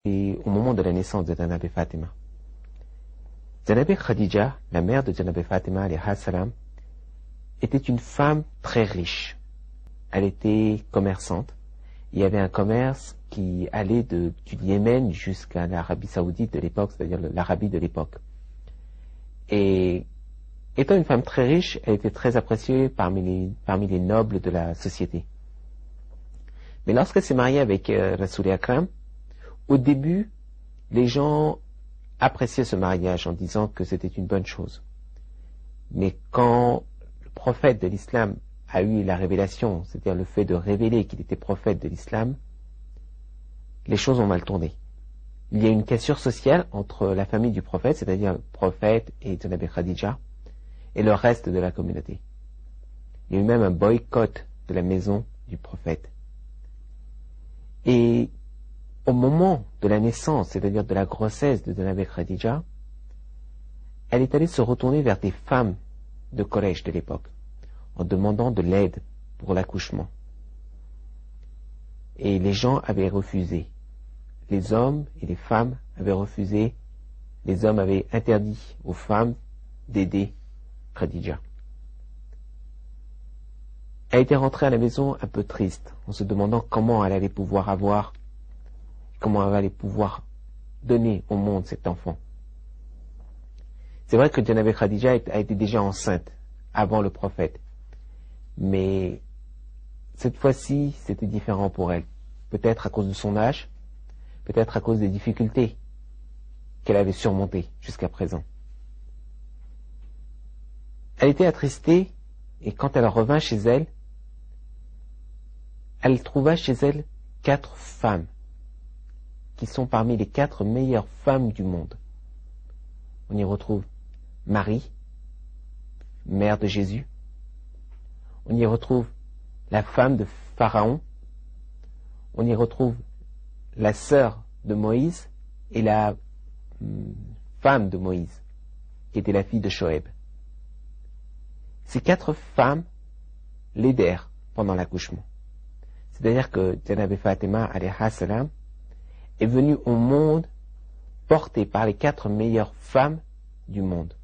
Et au moment de la naissance de Janab Fatima. Janab Khadija, la mère de Janab Fatima, alayha salam, était une femme très riche. Elle était commerçante. Il y avait un commerce qui allait du Yémen jusqu'à l'Arabie Saoudite de l'époque, c'est-à-dire l'Arabie de l'époque. Et étant une femme très riche, elle était très appréciée parmi les nobles de la société. Mais lorsqu'elle s'est mariée avec Rasoul Akram, au début, les gens appréciaient ce mariage en disant que c'était une bonne chose. Mais quand le prophète de l'islam a eu la révélation, c'est-à-dire le fait de révéler qu'il était prophète de l'islam, les choses ont mal tourné. Il y a une cassure sociale entre la famille du prophète, c'est-à-dire le prophète et Janab Khadija, et le reste de la communauté. Il y a eu même un boycott de la maison du prophète. Et au moment de la naissance, c'est-à-dire de la grossesse de Janab Khadija, elle est allée se retourner vers des femmes de collège de l'époque, en demandant de l'aide pour l'accouchement. Et les gens avaient refusé. Les hommes et les femmes avaient refusé. Les hommes avaient interdit aux femmes d'aider Khadija. Elle était rentrée à la maison un peu triste, en se demandant comment elle allait pouvoir comment elle allait pouvoir donner au monde cet enfant. C'est vrai que Janab Khadija a été déjà enceinte avant le prophète. Mais cette fois-ci, c'était différent pour elle. Peut-être à cause de son âge, peut-être à cause des difficultés qu'elle avait surmontées jusqu'à présent. Elle était attristée et quand elle revint chez elle, elle trouva chez elle 4 femmes qui sont parmi les 4 meilleures femmes du monde. On y retrouve Marie, mère de Jésus. On y retrouve la femme de Pharaon. On y retrouve la sœur de Moïse et la femme de Moïse, qui était la fille de Shoaib. Ces 4 femmes l'aidèrent pendant l'accouchement. C'est-à-dire que Janab Fatima alayha salam est venue au monde portée par les 4 meilleures femmes du monde.